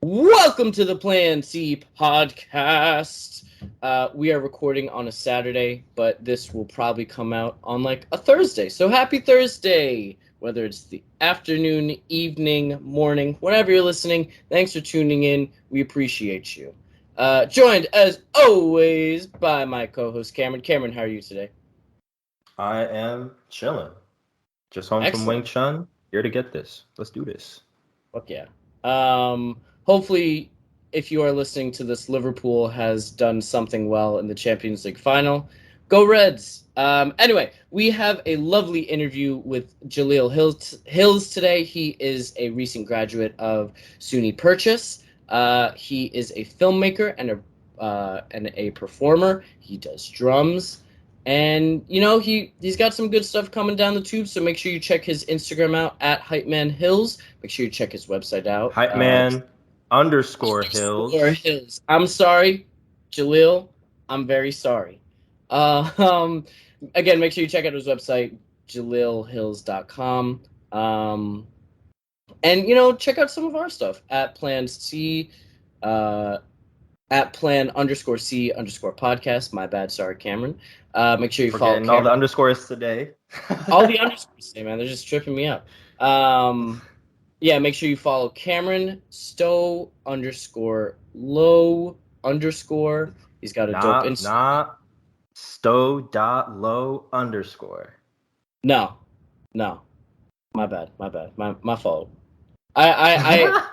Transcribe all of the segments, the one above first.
Welcome to the Plan C podcast. We are recording on a Saturday, but this will probably come out on like a Thursday. So happy Thursday, whether it's the afternoon, evening, morning, whenever you're listening. Thanks for tuning in. We appreciate you. Joined as always by my co-host Cameron. Cameron, how are you today? I am chilling. Just home from Wing Excellent. Chun. Here to get this. Let's do this. Fuck yeah. Hopefully, if you are listening to this, Liverpool has done something well in the Champions League final. Go Reds! Anyway, we have a lovely interview with Jahleel Hills today. He is a recent graduate of SUNY Purchase. He is a filmmaker and a performer. He does drums. And he's got some good stuff coming down the tube, so make sure you check his Instagram out at HypeManHills. Make sure you check his website out. Hype man underscore Hills. Hills. I'm sorry, Jahleel. I'm very sorry. Uh, um, Again, make sure you check out his website, JahleelHills.com. And check out some of our stuff at Plan C. At plan_C_podcast. My bad, sorry, Cameron. Make sure you follow Forgetting all the underscores today. all the underscores today, man. They're just tripping me up. Yeah, make sure you follow Cameron Stow_low_. He's got a dope Instagram. Stow.low underscore. No. My bad. My fault. I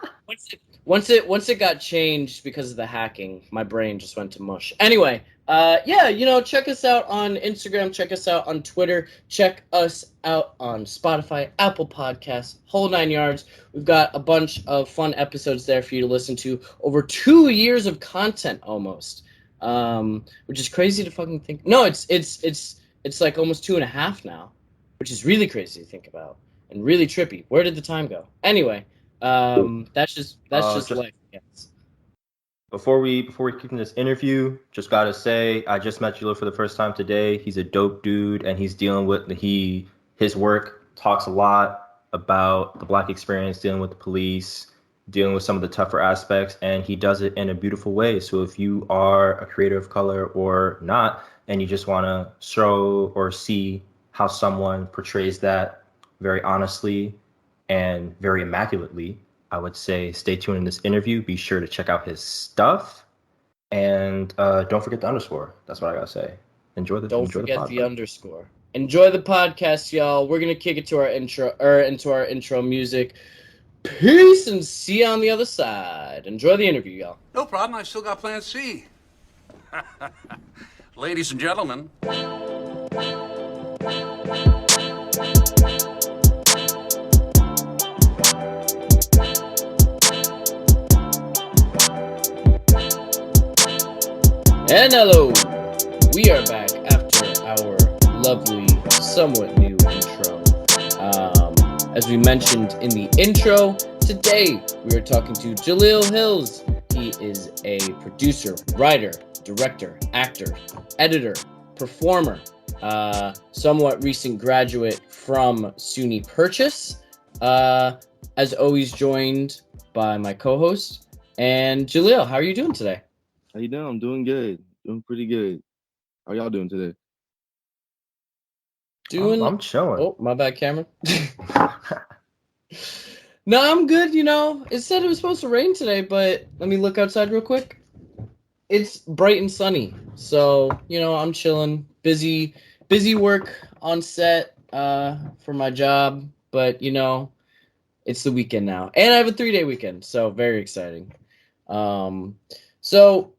once it got changed because of the hacking, my brain just went to mush. Anyway, check us out on Instagram, check us out on Twitter, check us out on Spotify, Apple Podcasts, whole 9 yards. We've got a bunch of fun episodes there for you to listen to. Over 2 years of content almost, which is crazy to fucking think. No, it's like almost 2.5 now, which is really crazy to think about and really trippy. Where did the time go? Anyway. That's just life. Yes. Before we kick in this interview, just gotta say I just met Jahleel for the first time today. He's a dope dude, and he's dealing with his work talks a lot about the Black experience, dealing with the police, dealing with some of the tougher aspects, and he does it in a beautiful way. So if you are a creator of color or not, and you just want to show or see how someone portrays that very honestly and very immaculately, I would say stay tuned in this interview. Be sure to check out his stuff, and don't forget the underscore. That's what I gotta say. Enjoy the underscore. Enjoy the podcast, y'all. We're gonna kick it to our into our intro music. Peace, and see you on the other side. Enjoy the interview, y'all. No problem. I still got Plan C. Ladies and gentlemen. And hello, we are back after our lovely, somewhat new intro. As we mentioned in the intro, today we are talking to Jahleel Hills. He is a producer, writer, director, actor, editor, performer, somewhat recent graduate from SUNY Purchase. As always, joined by my co-host. And Jahleel, how are you doing today? How you doing? I'm doing good. Doing pretty good. How y'all doing today? I'm chilling. Oh, my bad, Cameron. No, I'm good. It said it was supposed to rain today, but let me look outside real quick. It's bright and sunny, so I'm chilling. Busy work on set for my job, but it's the weekend now, and I have a 3-day weekend, so very exciting. So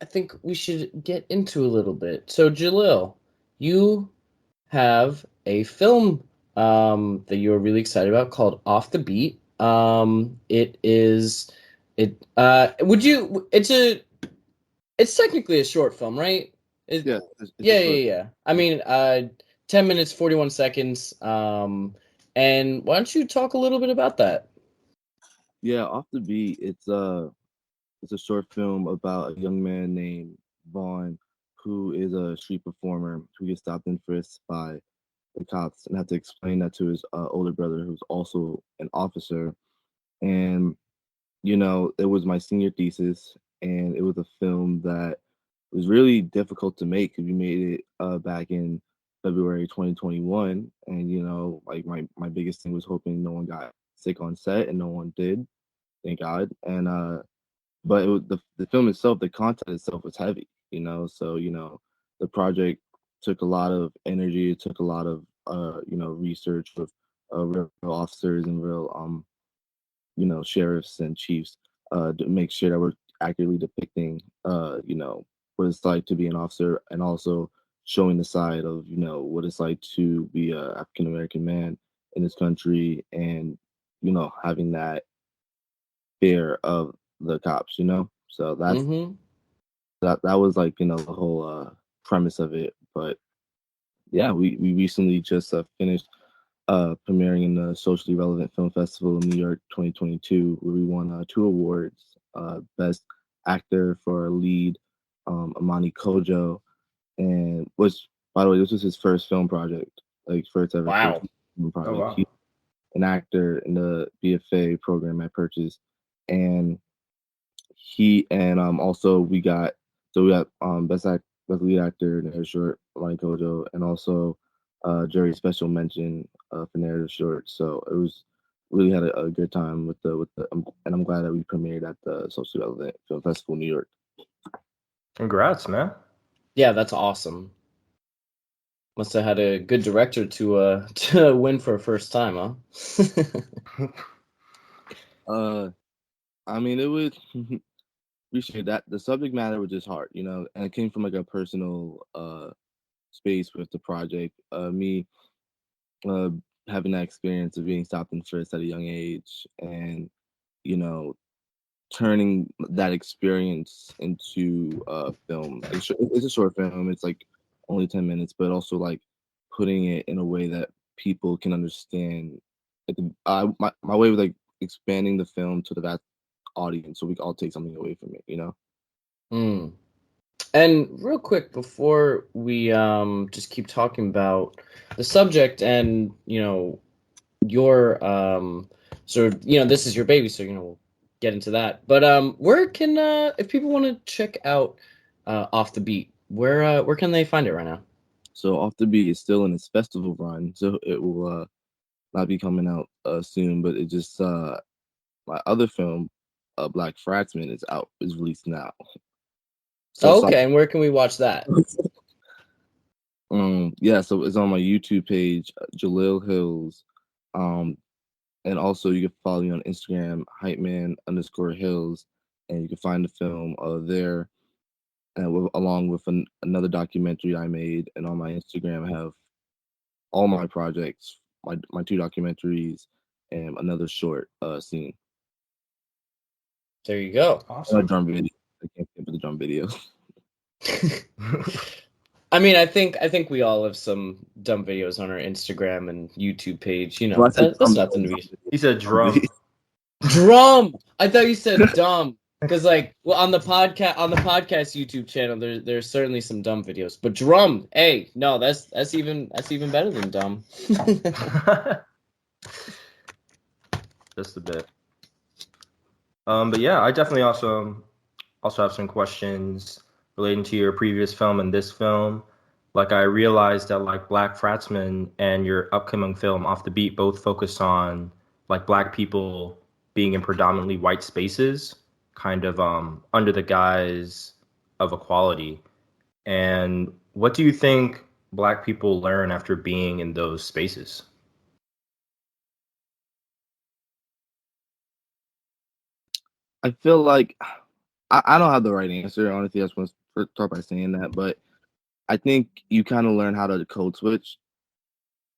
I think we should get into a little bit. So, Jahleel, you have a film that you are really excited about called Off the Beat. It's technically a short film, right? Yeah. I mean, 10 minutes, 41 seconds. And why don't you talk a little bit about that? Yeah, Off the Beat, it's a short film about a young man named Vaughn, who is a street performer who gets stopped and frisked by the cops and have to explain that to his older brother, who's also an officer. And it was my senior thesis, and it was a film that was really difficult to make because we made it back in February 2021, and like my biggest thing was hoping no one got sick on set, and no one did, thank God. And but it was the film itself, the content itself was heavy, so the project took a lot of energy, it took a lot of research with real officers and real sheriffs and chiefs to make sure that we're accurately depicting, what it's like to be an officer, and also showing the side of, what it's like to be a African American man in this country, and having that fear of the cops. So Mm-hmm. that was like the whole premise of it. But yeah, we recently just finished premiering in the Socially Relevant Film Festival in New York 2022, where we won 2 awards. Best Actor for our lead, Amani Kojo, and which, by the way, this was his first film project, like first ever Wow. film project. Oh wow. He's an actor in the BFA program I purchased, and he and also we got best lead actor in a short, Amani Kojo, and also jury special mention for narrative short. So it was really had a good time and I'm glad that we premiered at the Social Relevant Film Festival in New York. Congrats, man. Yeah, that's awesome. Must have had a good director to to win for a first time, huh? I mean, it was appreciate that. The subject matter was just hard, and it came from like a personal space with the project. Me uh having that experience of being stopped and frisked at a young age, and you know turning that experience into film. It's a short film. It's like only 10 minutes, but also like putting it in a way that people can understand. Like my way of like expanding the film to the vast audience, so we can all take something away from it. Mm. And real quick before we just keep talking about the subject and your sort of this is your baby, so we'll get into that. But where can if people want to check out Off the Beat, where can they find it right now? So Off the Beat is still in its festival run, so it will not be coming out soon. But it just my other film, Black Fratsman, is released now. So Oh, it's okay, and where can we watch that? yeah, so it's on my YouTube page, Jahleel Hills. And also you can follow me on Instagram, hypeman_hills, and you can find the film there. And along with another documentary I made, and on my Instagram I have all my projects, my 2 documentaries, and another short scene. There you go. A Awesome. drum video. I can't think of the drum video. I mean, I think we all have some dumb videos on our Instagram and YouTube page. Well, I said That's drum nothing to video. be. He said drum. Drum. I thought you said dumb. Because on the podcast YouTube channel, there's certainly some dumb videos. But drum, hey, no, that's even better than dumb. Just a bit. But yeah, I definitely also have some questions relating to your previous film and this film. Like I realized that like Black Fratsman and your upcoming film Off the Beat both focus on like Black people being in predominantly white spaces, kind of under the guise of equality. And what do you think Black people learn after being in those spaces? I feel like I don't have the right answer. Honestly, I just want to start by saying that, but I think you kind of learn how to code switch.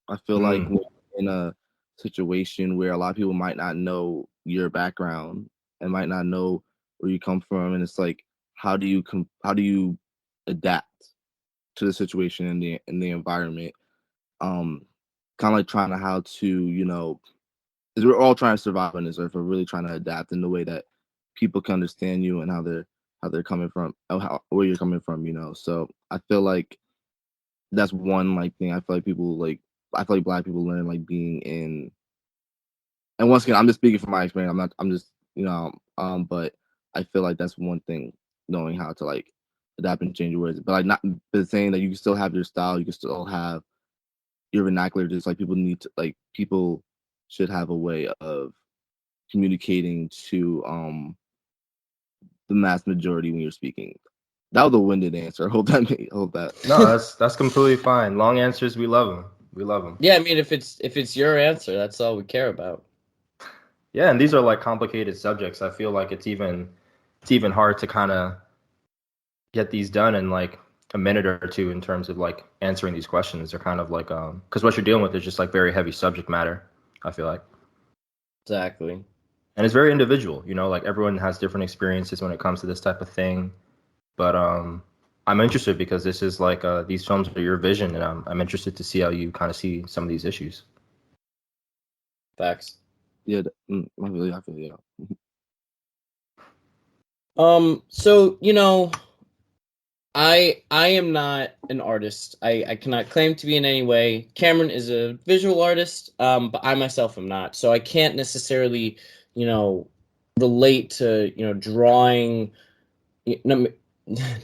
I feel like when you're in a situation where a lot of people might not know your background and might not know where you come from, and it's like, how do you adapt to the situation and the environment? Kind of like trying to how to, because we're all trying to survive on this earth. We're really trying to adapt in the way that people can understand you and how they're coming from, where you're coming from. So I feel like that's one like thing. I feel like Black people learn like being in. And once again, I'm just speaking from my experience. I'm just But I feel like that's one thing, knowing how to like adapt and change your words. But like not but saying that you can still have your style, you can still have your vernacular. Just like people should have a way of communicating to the mass majority when you're speaking. That was a winded answer. Hope that. No, that's completely fine. Long answers, we love them. We love them. Yeah, I mean, if it's your answer, that's all we care about. Yeah, and these are like complicated subjects. I feel like it's even hard to kind of get these done in like a minute or two in terms of like answering these questions. They're kind of like because what you're dealing with is just like very heavy subject matter. I feel like, Exactly. and it's very individual. Like everyone has different experiences when it comes to this type of thing. But I'm interested because this is like these films are your vision, and I'm interested to see how you kind of see some of these issues. Facts. Yeah, I feel yeah. So I am not an artist. I cannot claim to be in any way. Cameron is a visual artist, but I myself am not. So I can't necessarily, you know, relate to, drawing. No,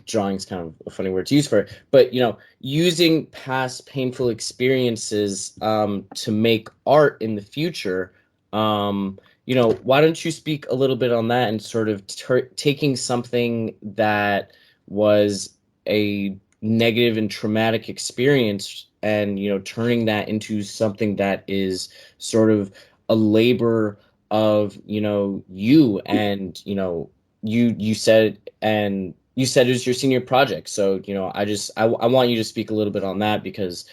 drawing's kind of a funny word to use for it, but using past painful experiences to make art in the future. Why don't you speak a little bit on that and sort of taking something that was a negative and traumatic experience and turning that into something that is sort of a labor of you and you said it was your senior project. So I want you to speak a little bit on that because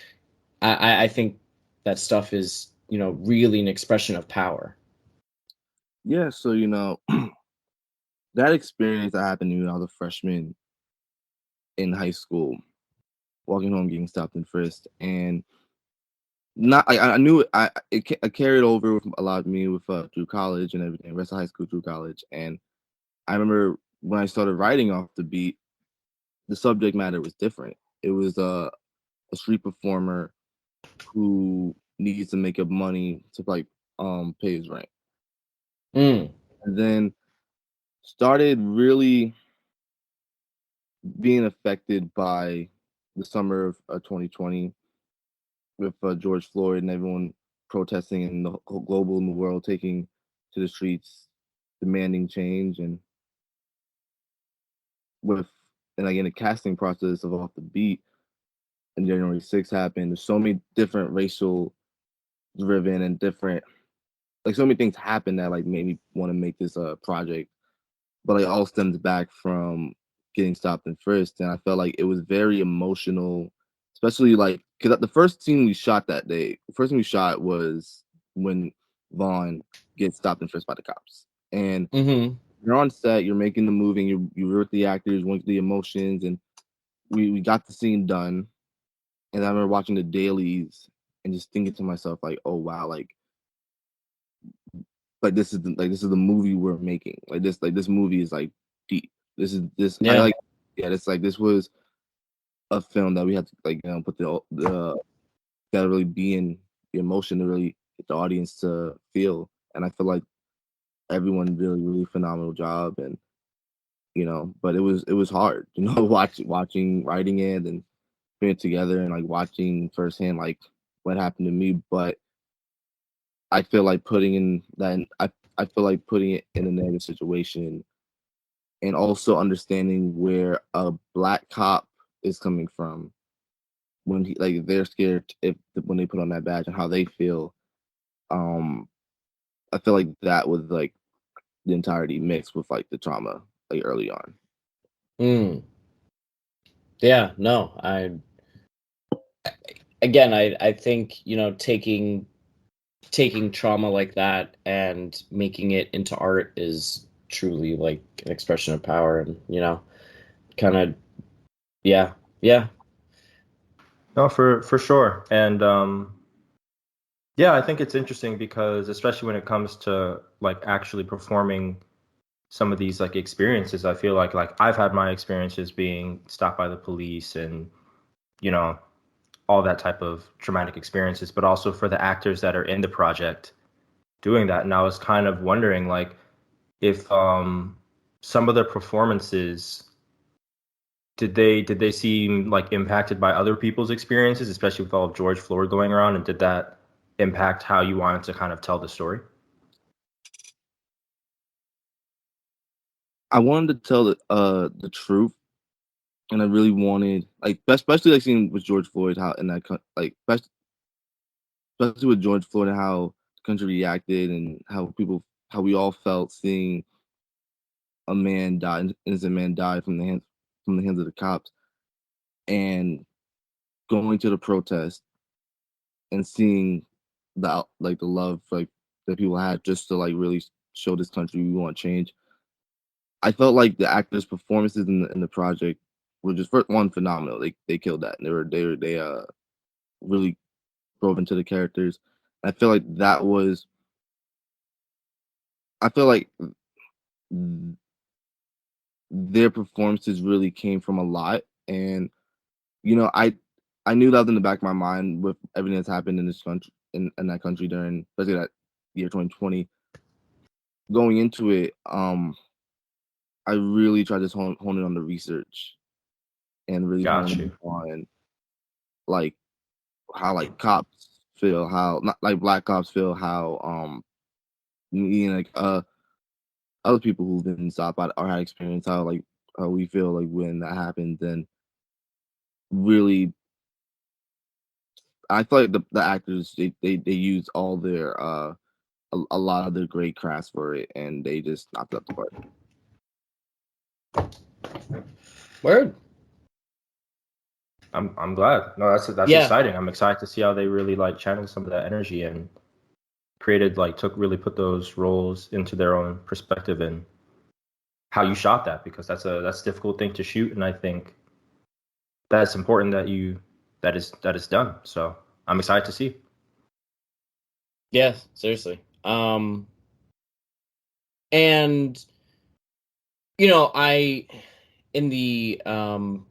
I think that stuff is really an expression of power. Yeah, so that experience that happened to me when I was a freshman in high school, walking home getting stopped and frisked, and not I knew it carried over with a lot of me with through college and everything, rest of high school through college, and I remember when I started writing off the beat, the subject matter was different. It was a street performer who needs to make up money to like pay his rent, Mm. and then started really being affected by the summer of 2020 with George Floyd and everyone protesting and the whole global and the world taking to the streets, demanding change, and with and again the casting process of Off the Beat and January 6th happened. There's so many different racial driven and different like so many things happened that like made me want to make this project, but it all stems back from getting stopped and frisked, and I felt like it was very emotional, especially like because the first scene we shot that day, the first thing we shot was when Vaughn gets stopped and frisked by the cops, and Mm-hmm. you're on set, you're making the movie, and you're with the actors, went through the emotions, and we got the scene done, and I remember watching the dailies and just thinking to myself like, oh wow, like this is the movie we're making. Like this movie is like deep. This is this I Yeah. like yeah, it's like this was a film that we had to like put the gotta really be in the emotion to really get the audience to feel. And I feel like everyone did a really phenomenal job and but it was hard, watching writing it and putting it together and like watching firsthand like what happened to me. But I feel like I feel like putting it in a negative situation and also understanding where a black cop is coming from when he like they're scared if when they put on that badge and how they feel. Um, I feel like that was like the entirety mixed with like the trauma like early on. Mm. Yeah. No. I think taking trauma like that and making it into art is truly like an expression of power, and kind of yeah, yeah. No, for sure. And yeah, I think it's interesting because especially when it comes to like actually performing some of these like experiences, I feel like I've had my experiences being stopped by the police and you know all that type of traumatic experiences, but also for the actors that are in the project doing that. And I was kind of wondering like if some of the performances did they seem like impacted by other people's experiences, especially with all of George Floyd going around, and did that impact how you wanted to kind of tell the story? I wanted to tell the truth, and I really wanted, like, especially like seeing with George Floyd, how in that like especially with George Floyd and how the country reacted, and how we all felt seeing a man die, an innocent man die from the hands of the cops, and going to the protest and seeing the love like that people had just to like really show this country we want change. I felt like the actors' performances in the project were just first one phenomenal. They killed that. And they really drove into the characters. I feel like that was. I feel like their performances really came from a lot, and you know, I knew that was in the back of my mind with everything that's happened in this country, in that country during, especially that year 2020. Going into it, I really tried to hone in on the research and really hone Got in you. on like how like cops feel, how not like black cops feel, how you know, like other people who've been stopped by or had experience, how we feel like when that happens, and really I feel like the actors they use all their a lot of their great crafts for it, and they just knocked it up the park. Word. I'm glad. No, that's Yeah. exciting. I'm excited to see how they really like channeled some of that energy and created like put those roles into their own perspective and how you shot that, because that's a difficult thing to shoot, and I think that's important that is done. So I'm excited to see. Yeah, seriously. And I in the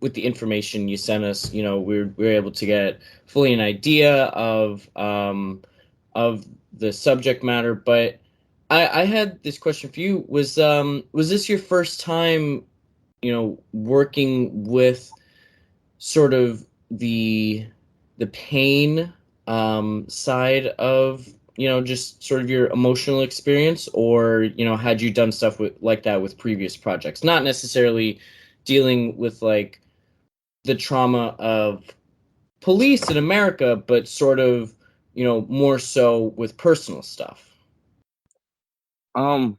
with the information you sent us, we were able to get fully an idea of the subject matter, but I had this question for you. Was this your first time, working with sort of the pain side of just sort of your emotional experience, or had you done stuff like that with previous projects, not necessarily dealing with like the trauma of police in America, but sort of more so with personal stuff? Um,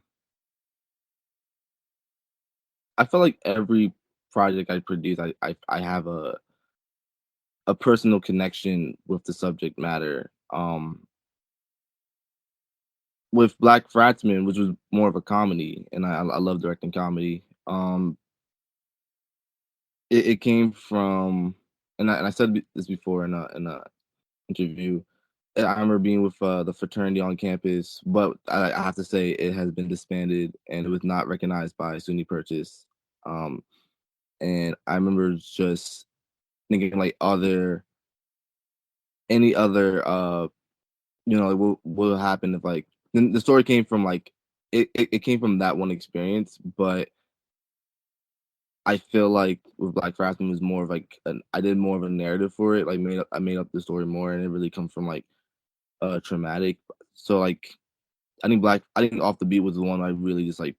I feel like every project I produce, I have a personal connection with the subject matter. With Black Fratsman, which was more of a comedy, and I love directing comedy. It came from, and I said this before in a interview. I remember being with the fraternity on campus, but I have to say it has been disbanded and it was not recognized by SUNY Purchase. Um, and I remember just thinking like, are there any other like, what will happen if like then the story came from like it came from that one experience, but I feel like with Black Craftsman was more of like I did more of a narrative for it, like I made up the story more, and it really comes from like traumatic. So like I think Off the Beat was the one I really just like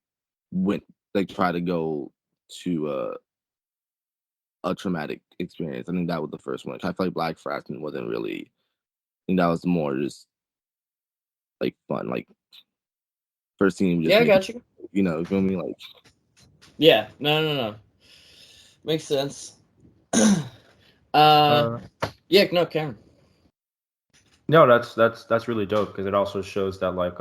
went like try to go to a traumatic experience. I think that was the first one. I feel like Black Fracton wasn't really. I think that was more just like fun. Like first scene just Yeah, I making, got you. you feel me? Like Yeah, no, makes sense. Uh, Yeah, no, Karen. no, that's really dope, because it also shows that like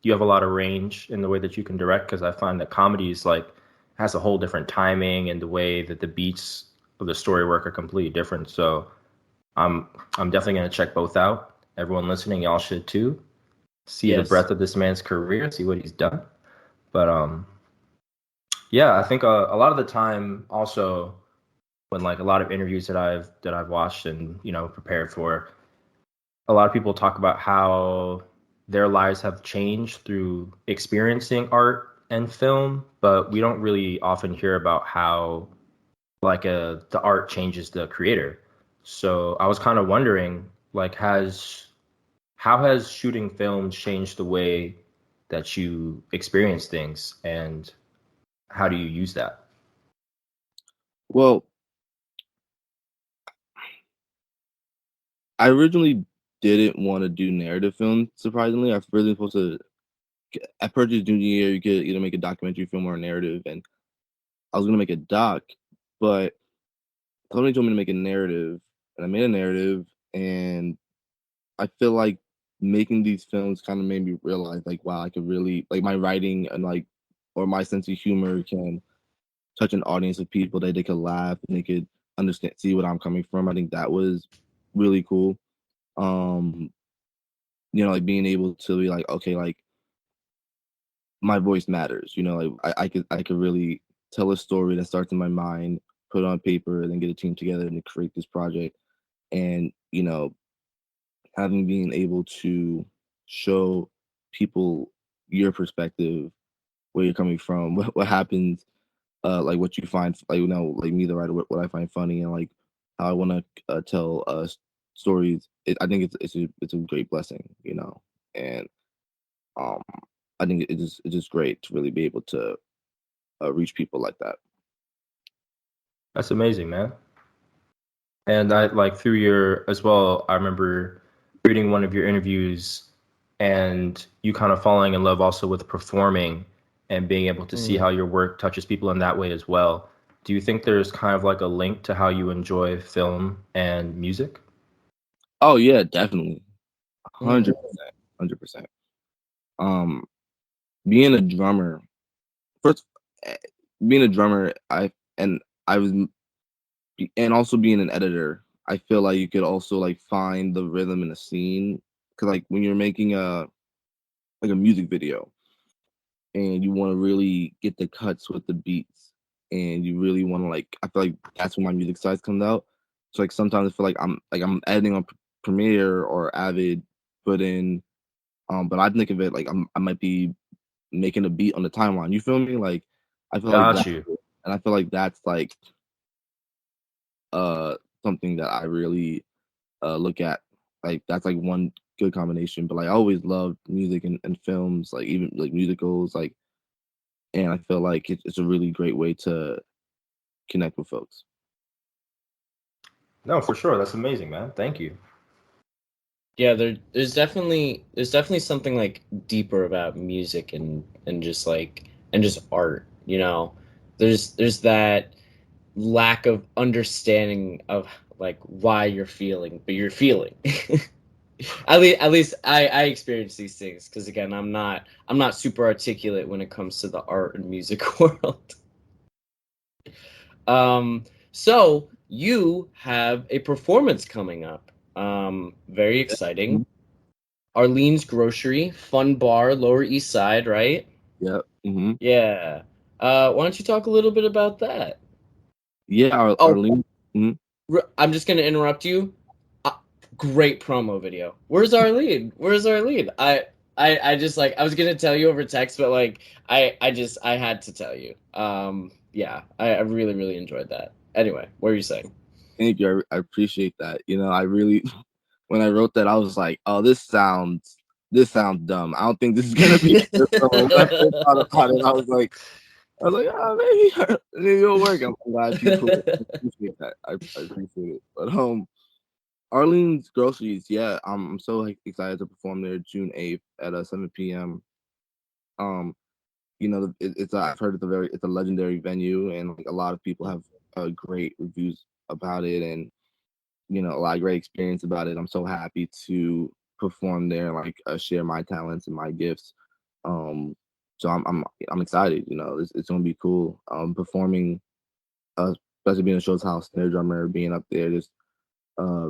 you have a lot of range in the way that you can direct, because I find that comedy is like has a whole different timing, and the way that the beats of the story work are completely different. So I'm I'm definitely gonna check both out. Everyone listening, y'all should too. See the Yes. breadth of this man's career, see what he's done. But yeah, I think a lot of the time also when like a lot of interviews that I've watched and prepared for, a lot of people talk about how their lives have changed through experiencing art and film, but we don't really often hear about how like the art changes the creator. So I was kind of wondering, like, how has shooting film changed the way that you experience things, and how do you use that? Well, I originally didn't want to do narrative film. Surprisingly, I was really supposed to. I purchased junior year. You could either make a documentary film or a narrative, and I was gonna make a doc, but somebody told me to make a narrative, and I made a narrative, and I feel like making these films kind of made me realize, like, wow, I could really like my writing and like, or my sense of humor can touch an audience of people that they could laugh and they could understand, see what I'm coming from. I think that was really cool. Um, like being able to be like, okay, like my voice matters. Like I could really tell a story that starts in my mind, put it on paper, and then get a team together and create this project. And having being able to show people your perspective, where you're coming from, what happens, like what you find, like like me the writer, what I find funny, and like how I want to tell stories. I think it's a great blessing, and um, I think it's just great to really be able to reach people like that. That's amazing, man. And I like through your as well, I remember reading one of your interviews and you kind of falling in love also with performing and being able to see Mm. how your work touches people in that way as well. Do you think there's kind of like a link to how you enjoy film and music? Oh yeah, definitely, Mm. 100%, 100%. Um, being a drummer, first, eh, being a drummer, and I was and also being an editor, I feel like you could also like find the rhythm in a scene. Cause like when you're making a music video and you want to really get the cuts with the beats and you really want to like, I feel like that's when my music side comes out. So like sometimes I feel like I'm editing on Premiere or Avid, put in, but I think of it like I might be making a beat on the timeline. You feel me? Like I feel like Got that, you. and I feel like that's like uh something that I really look at. Like that's like one good combination. But like I always loved music and films, like even like musicals, like, and I feel like it's a really great way to connect with folks. No, for sure. That's amazing, man. Thank you. Yeah, there's definitely something like deeper about music and just like and just art, There's that lack of understanding of like why you're feeling, but you're feeling. At least I experience these things because again, I'm not super articulate when it comes to the art and music world. So you have a performance coming up. Very exciting. Mhm. Arlene's Grocery, Fun Bar, Lower East Side, right? Yep. Hmm. Yeah. Why don't you talk a little bit about that? Yeah, Oh, Arlene. Mhm. I'm just gonna interrupt you. Uh, Great promo video. Where's Arlene? Where's Arlene? I just like I was gonna tell you over text, but like I had to tell you. Yeah, I really really enjoyed that. Anyway, what are you saying? Thank you. I appreciate that. I really when I wrote that, I was like, "Oh, this sounds dumb. I don't think this is gonna be a good song." When I first thought about it, I was like, "Oh, maybe it'll work." I'm glad people appreciate that. I appreciate it. But Arlene's Groceries, yeah, I'm so like, excited to perform there June 8th at 7 p.m. Um, I've heard it's a legendary venue, and like a lot of people have great reviews about it, and a lot of great experience about it. I'm so happy to perform there and like share my talents and my gifts. Um, so I'm excited. It's gonna be cool. Performing, especially being a show's house, snare drummer, being up there, just uh,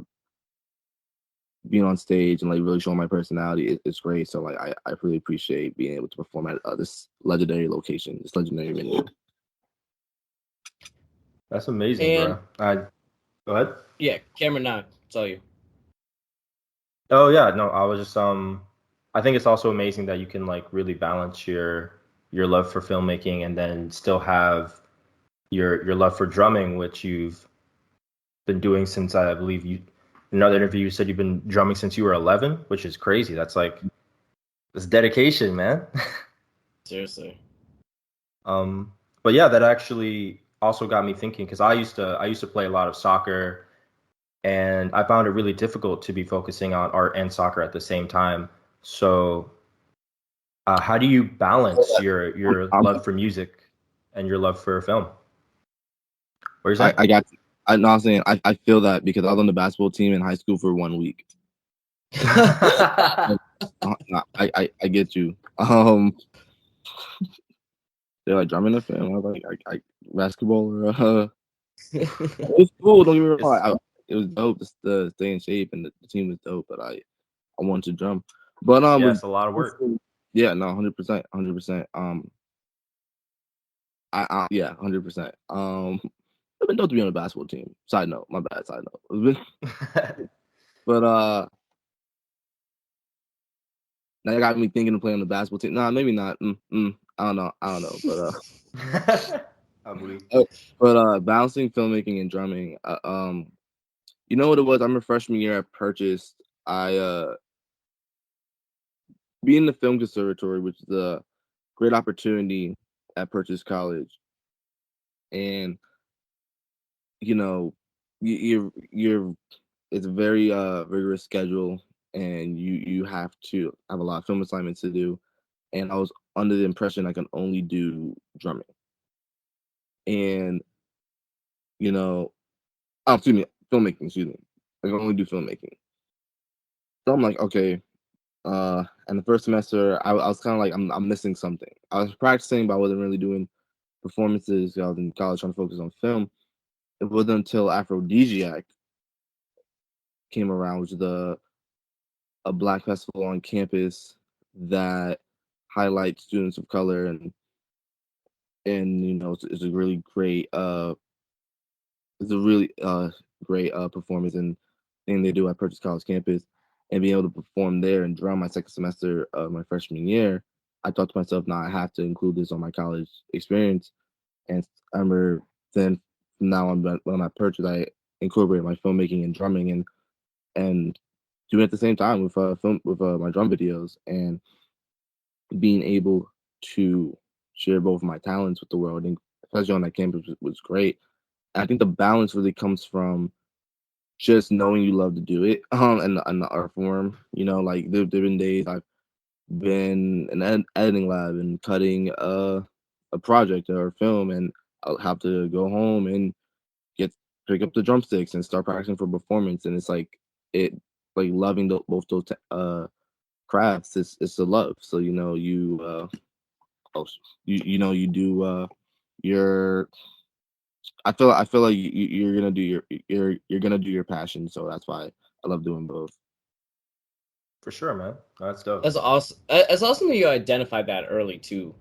being on stage and like really showing my personality. It's great. So like I really appreciate being able to perform at this legendary location, this legendary venue. That's amazing, And bro. I Go ahead. yeah, Cameron, now it's all you. Oh yeah, no, I was just I think it's also amazing that you can like really balance your love for filmmaking, and then still have your love for drumming, which you've been doing since I believe you. In another interview, you said you've been drumming since you were 11, which is crazy. That's dedication, man. Seriously. But yeah, that actually also got me thinking because I used to play a lot of soccer, and I found it really difficult to be focusing on art and soccer at the same time. So, how do you balance your I'm, love for music and your love for film? What are you saying? I got. I'm not saying I feel that because I was on the basketball team in high school for 1 week. I get you. They're like drumming the film. I was like, I basketball. It was cool. Don't get me It's, wrong. It was dope to stay in shape, and the team was dope. But I wanted to drum. But yeah, with it's a lot of work. yeah, no, 100%, 100%. Yeah, 100%. I've been dope to be on a basketball team. Side note, my bad. Side note. But now you got me thinking of playing on the basketball team. Nah, maybe not. I don't know. But I believe. balancing filmmaking and drumming. You know what it was? I'm a freshman year. I purchased. I being in the film conservatory, which is a great opportunity at Purchase College, and you know, you're it's a very rigorous schedule, and you have to have a lot of film assignments to do. And I was under the impression I can only do drumming, and you know, excuse me, filmmaking. Excuse me, I can only do filmmaking. So I'm like, okay. And the first semester, I was kind of like, I'm missing something. I was practicing, but I wasn't really doing performances. I was in college trying to focus on film. It wasn't until Aphrodisiac came around, which is a black festival on campus that highlights students of color, and it's a really great it's a really great performance and thing they do at Purchase College campus, and being able to perform there and drum my second semester of my freshman year. I thought to myself, now I have to include this on my college experience. And I remember then from now on when I'm at Purchase, I incorporate my filmmaking and drumming and doing it at the same time with film with my drum videos, and being able to share both of my talents with the world, and especially on that campus was great. I think the balance really comes from just knowing you love to do it, and the art form. Like there've been days I've been in an editing lab and cutting a project or a film, and I'll have to go home and pick up the drumsticks and start practicing for performance. And it's like it like loving both those crafts. It's a love. So you do your. I feel like you're gonna do you're gonna do your passion. So that's why I love doing both. For sure, man. That's dope. That's awesome. It's awesome that you identified that early too.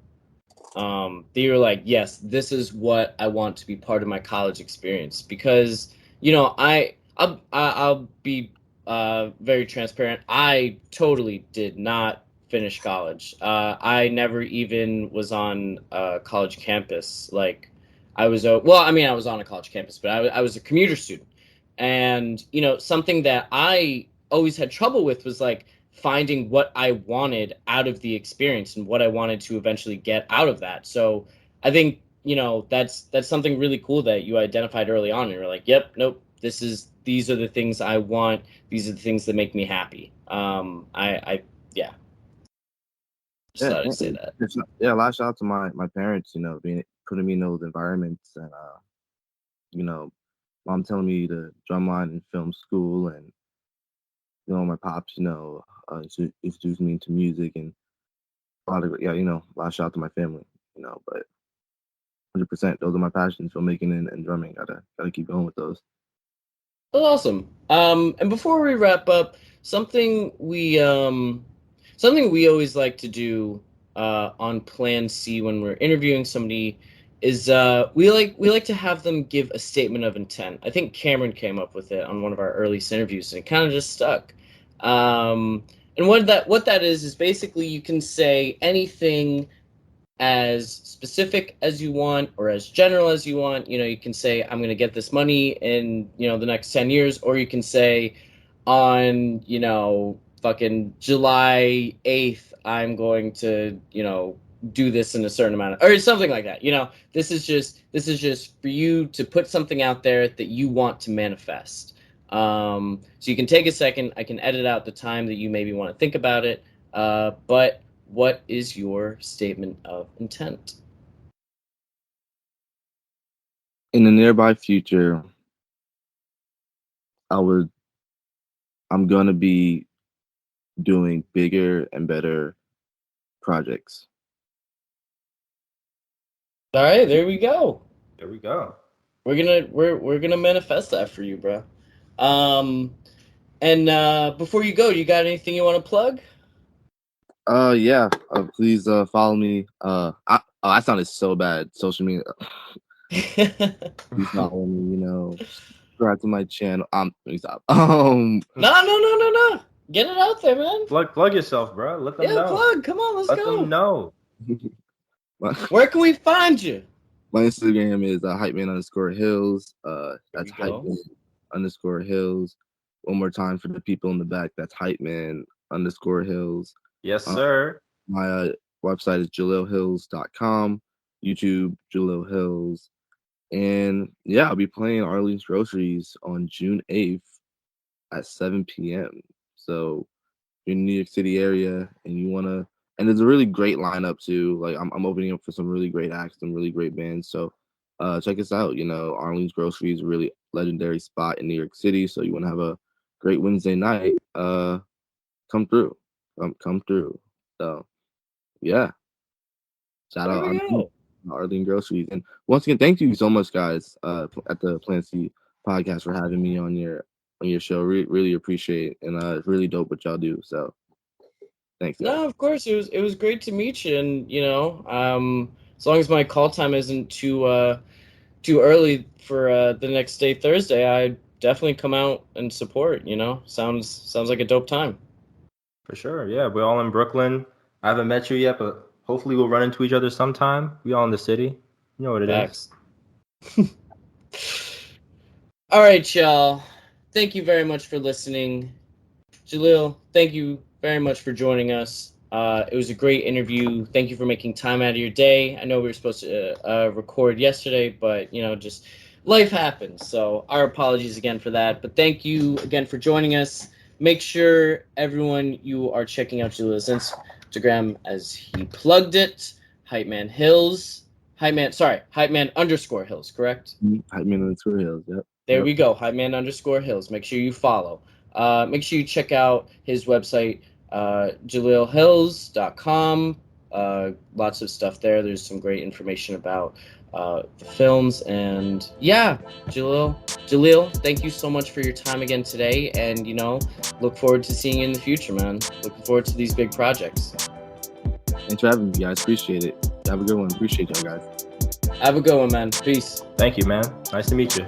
That you're like, yes, this is what I want to be part of my college experience, because I'll be very transparent. I totally did not finish college. I never even was on a college campus. Like, I was I was on a college campus, but I was a commuter student, and something that I always had trouble with was like finding what I wanted out of the experience and what I wanted to eventually get out of that. So I think, that's something really cool that you identified early on, and you're like, yep, nope, these are the things I want. These are the things that make me happy. Yeah. Just thought I'd say that. Yeah, a lot of shout out to my parents, being putting me in those environments, and mom telling me to drumline in film school, and my pops, introduced me into music, and a lot of a lot of shout out to my family, but 100%, those are my passions, filmmaking and drumming. Gotta keep going with those. That's awesome. And before we wrap up, something we always like to do on Plan C when we're interviewing somebody is we like to have them give a statement of intent. I think Cameron came up with it on one of our earliest interviews, and it kind of just stuck. And what that is basically you can say anything as specific as you want or as general as you want. You know, you can say, I'm going to get this money in, you know, the next 10 years, or you can say on, you know, fucking July 8th, I'm going to, you know, do this in a certain amount of, or something like that. You know, this is just for you to put something out there that you want to manifest. So you can take a second. I can edit out the time that you maybe want to think about it. But what is your statement of intent? In the nearby future, I'm gonna be doing bigger and better projects. All right, there we go. There we go. We're gonna manifest that for you, bro. And before you go, you got anything you want to plug? Yeah. Please follow me. I sounded so bad. Social media. Please follow me. You know, subscribe to my channel. Let me stop. No. Get it out there, man. Plug yourself, bro. Let them know. Plug. Come on, let's Let go. them know. Where can we find you? My Instagram is hypeman_hills. That's go. hypeman_hills. One more time for the people in the back. That's hypeman_hills. Yes, sir. My website is JahleelHills.com. YouTube, Jahleel Hills. And yeah, I'll be playing Arlene's Groceries on June 8th at 7 p.m. So if you're in the New York City area and you want to, and there's a really great lineup too. Like I'm opening up for some really great acts, some really great bands. So check us out. You know, Arlene's Grocery is a really legendary spot in New York City. So you want to have a great Wednesday night, come through. Come through. So yeah. Shout out Arlene Groceries. And once again, thank you so much, guys, at the Plant C podcast for having me on your show. Really appreciate it. And it's really dope what y'all do. So thanks, guys. No, of course. It was great to meet you, and you know, as long as my call time isn't too early for the next day, Thursday, I definitely come out and support. You know, sounds like a dope time. For sure. Yeah, we're all in Brooklyn. I haven't met you yet, but hopefully we'll run into each other sometime. We all in the city. You know what it is. All right, y'all. Thank you very much for listening. Jahleel, thank you very much for joining us. It was a great interview. Thank you for making time out of your day. I know we were supposed to record yesterday, but you know, just life happens. So our apologies again for that. But thank you again for joining us. Make sure everyone you are checking out Jahleel's Instagram as he plugged it. Hypeman Hills. Hypeman_Hills, correct? Hypeman_Hills, yep. There we go. Hypeman_Hills. Make sure you follow. Make sure you check out his website, JahleelHills.com. Lots of stuff there. There's some great information about the films. And yeah, Jahleel, thank you so much for your time again today. And, you know, look forward to seeing you in the future, man. Looking forward to these big projects. Thanks for having me, guys. Appreciate it. Have a good one. Appreciate y'all, guys. Have a good one, man. Peace. Thank you, man. Nice to meet you.